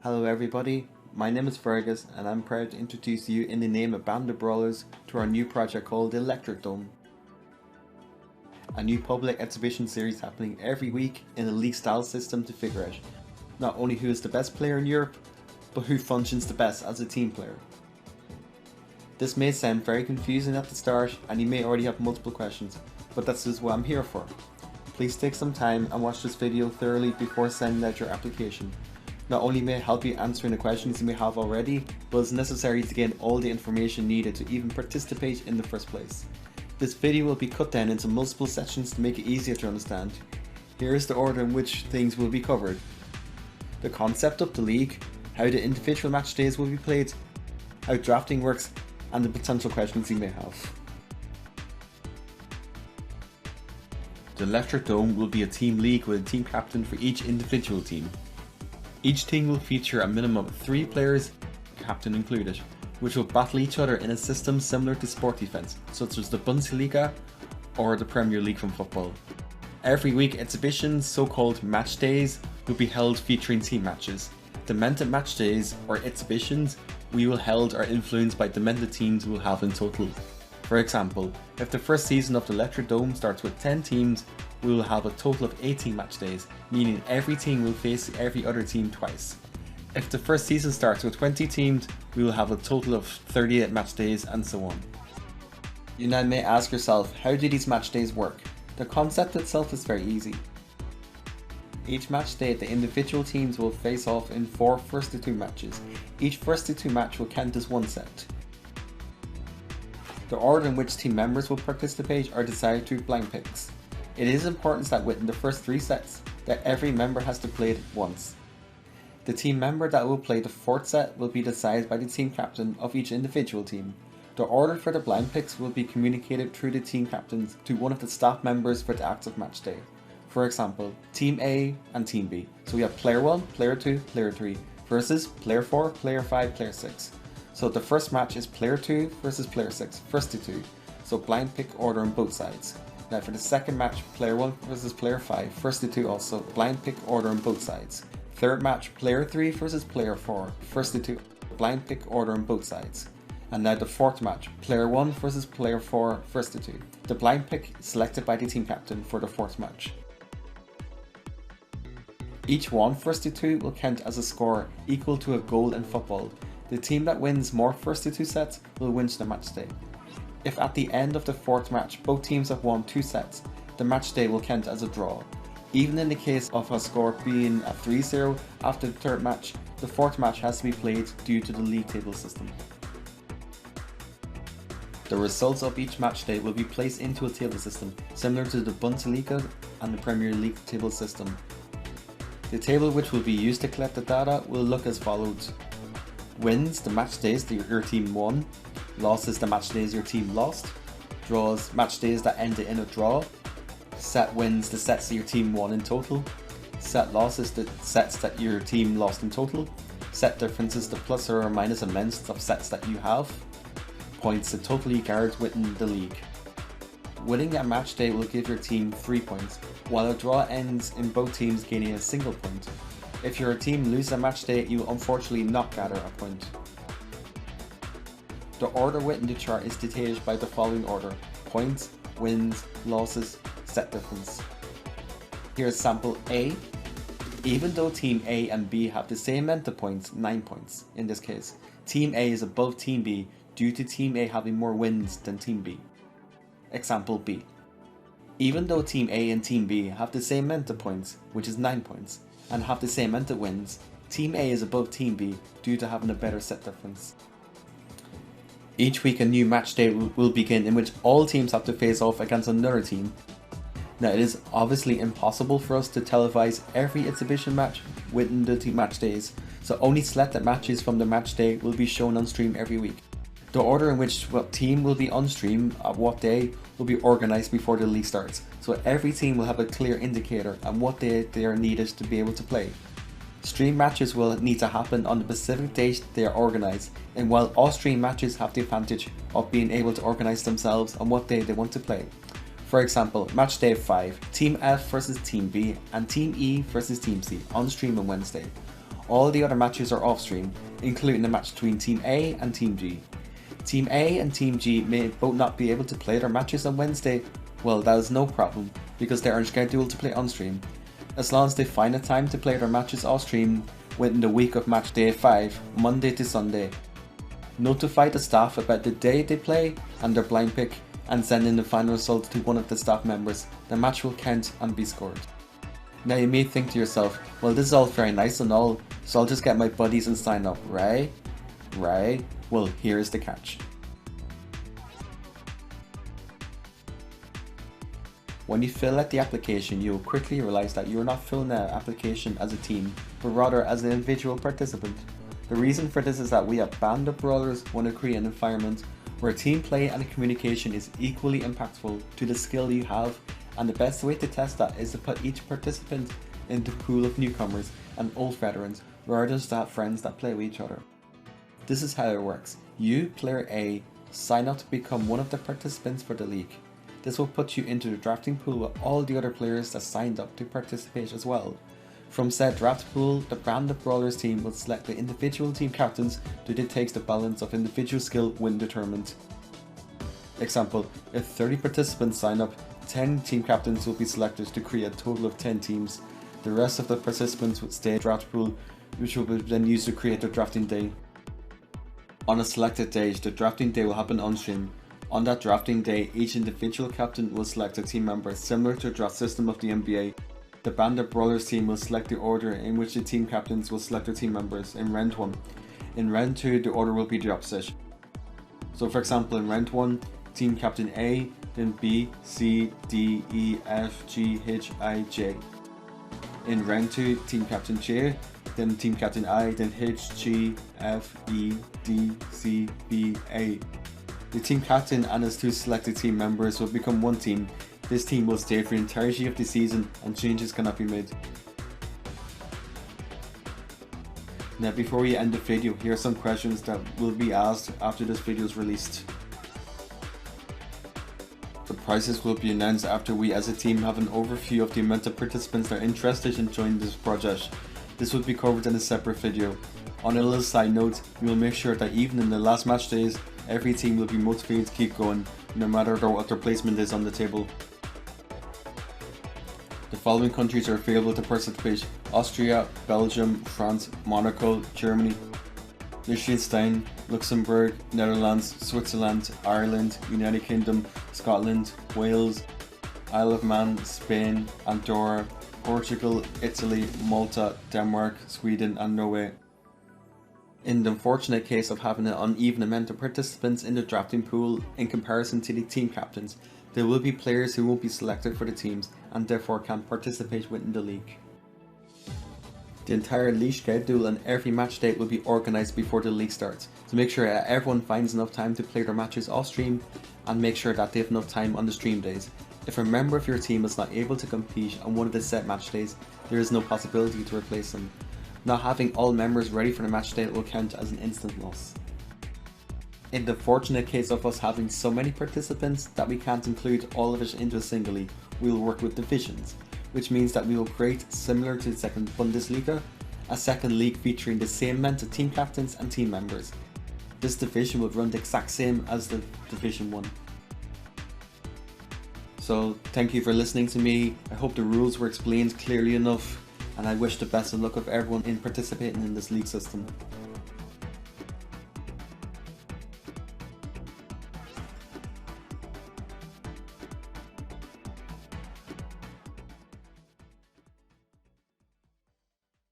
Hello everybody, my name is Fergus and I'm proud to introduce you in the name of Band of Brawlers to our new project called the Electric Dome. A new public exhibition series happening every week in a league style system to figure out not only who is the best player in Europe, but who functions the best as a team player. This may sound very confusing at the start and you may already have multiple questions, but that's just what I'm here for. Please take some time and watch this video thoroughly before sending out your application. Not only may it help you answering the questions you may have already, but it's necessary to gain all the information needed to even participate in the first place. This video will be cut down into multiple sections to make it easier to understand. Here is the order in which things will be covered. The concept of the league, how the individual match days will be played, how drafting works, and the potential questions you may have. The Electric Dome will be a team league with a team captain for each individual team. Each team will feature a minimum of 3 players, captain included, which will battle each other in a system similar to sport events, such as the Bundesliga or the Premier League from football. Every week, exhibitions, so-called match days, will be held featuring team matches. Demented match days, or exhibitions, we will held are influenced by demented teams we will have in total. For example, if the first season of the Electric Dome starts with 10 teams, we will have a total of 18 match days, meaning every team will face every other team twice. If the first season starts with 20 teams, we will have a total of 38 match days, and so on. You now may ask yourself, how do these match days work? The concept itself is very easy. Each match day, the individual teams will face off in 4 first-to-2 matches. Each first-to-2 match will count as 1 set. The order in which team members will participate are decided through blind picks. It is important that within the first 3 sets, that every member has to play it once. The team member that will play the 4th set will be decided by the team captain of each individual team. The order for the blind picks will be communicated through the team captains to one of the staff members for the active match day. For example, Team A and Team B. So we have Player 1, Player 2, Player 3 versus Player 4, Player 5, Player 6. So the first match is Player 2 versus Player 6, first to 2. So blind pick order on both sides. Now for the second match, Player 1 versus Player 5, first to 2 also, blind pick order on both sides. Third match, Player 3 versus Player 4, first to 2, blind pick order on both sides. And now the 4th match, Player 1 versus Player 4, first to 2. The blind pick selected by the team captain for the 4th match. Each one first to 2 will count as a score equal to a goal in football. The team that wins more first to 2 sets will win the match day. If at the end of the 4th match both teams have won 2 sets, the match day will count as a draw. Even in the case of a score being a 3-0 after the 3rd match, the 4th match has to be played due to the league table system. The results of each match day will be placed into a table system, similar to the Bundesliga and the Premier League table system. The table which will be used to collect the data will look as follows. Wins, the match days that your team won. Losses, the match days your team lost. Draws, match days that ended in a draw. Set wins, the sets that your team won in total. Set losses, the sets that your team lost in total. Set differences, the plus or minus amounts of sets that you have. Points, the total you garnered within the league. Winning a match day will give your team 3 points, while a draw ends in both teams gaining a single point. If your team loses a match day, you will unfortunately not gather a point. The order within the chart is dictated by the following order: points, wins, losses, set difference. Here's sample A. Even though Team A and B have the same amount of points, 9 points in this case, Team A is above Team B due to Team A having more wins than Team B. Example B. Even though Team A and Team B have the same amount of points, which is 9 points, and have the same amount of wins, Team A is above Team B due to having a better set difference. Each week a new match day will begin in which all teams have to face off against another team. Now it is obviously impossible for us to televise every exhibition match within the team match days, so only selected matches from the match day will be shown on stream every week. The order in which what team will be on stream at what day will be organised before the league starts, so every team will have a clear indicator on what day they are needed to be able to play. Stream matches will need to happen on the specific date they are organised, and while all stream matches have the advantage of being able to organise themselves on what day they want to play. For example, match day 5, Team F versus Team B and Team E versus Team C on stream on Wednesday. All the other matches are off stream, including the match between Team A and Team G. Team A and Team G may both not be able to play their matches on Wednesday. Well, that is no problem, because they are scheduled to play on stream. As long as they find a time to play their matches off stream within the week of match day 5, Monday to Sunday. Notify the staff about the day they play and their blind pick, and send in the final result to one of the staff members. The match will count and be scored. Now you may think to yourself, well, this is all very nice and all, so I'll just get my buddies and sign up, right? Right? Well, here's the catch. When you fill out the application, you will quickly realize that you are not filling out an application as a team, but rather as an individual participant. The reason for this is that we at Band of Brawlers want to create an environment where team play and communication is equally impactful to the skill you have, and the best way to test that is to put each participant into a pool of newcomers and old veterans, rather than just have friends that play with each other. This is how it works. You, player A, sign up to become one of the participants for the league. This will put you into the drafting pool with all the other players that signed up to participate as well. From said draft pool, the Band of Brawlers team will select the individual team captains to dictate the balance of individual skill when determined. Example, if 30 participants sign up, 10 team captains will be selected to create a total of 10 teams. The rest of the participants would stay in the draft pool, which will be then used to create the drafting day. On a selected day, the drafting day will happen on stream. On that drafting day, each individual captain will select a team member similar to the draft system of the NBA. The Band of Brawlers team will select the order in which the team captains will select their team members in round 1. In round 2, the order will be the opposite. So for example, in round 1, team captain A, then B, C, D, E, F, G, H, I, J. In round 2, team captain J, then team captain I, then H, G, F, E, D, C, B, A. The team captain and his 2 selected team members will become one team. This team will stay for the entirety of the season and changes cannot be made. Now before we end the video, here are some questions that will be asked after this video is released. The prizes will be announced after we as a team have an overview of the amount of participants that are interested in joining this project. This will be covered in a separate video. On a little side note, we will make sure that even in the last match days, every team will be motivated to keep going, no matter what their placement is on the table. The following countries are available to participate: Austria, Belgium, France, Monaco, Germany, Liechtenstein, Luxembourg, Netherlands, Switzerland, Ireland, United Kingdom, Scotland, Wales, Isle of Man, Spain, Andorra, Portugal, Italy, Malta, Denmark, Sweden and Norway. In the unfortunate case of having an uneven amount of participants in the drafting pool in comparison to the team captains, there will be players who won't be selected for the teams and therefore can't participate within the league. The entire league schedule and every match date will be organised before the league starts, to make sure that everyone finds enough time to play their matches off stream and make sure that they have enough time on the stream days. If a member of your team is not able to compete on one of the set match days, there is no possibility to replace them. Not having all members ready for the match day will count as an instant loss. In the fortunate case of us having so many participants that we can't include all of it into a single league, we will work with divisions, which means that we will create, similar to the second Bundesliga, a second league featuring the same amount of team captains and team members. This division will run the exact same as the Division 1. So thank you for listening to me. I hope the rules were explained clearly enough, and I wish the best of luck of everyone in participating in this league system.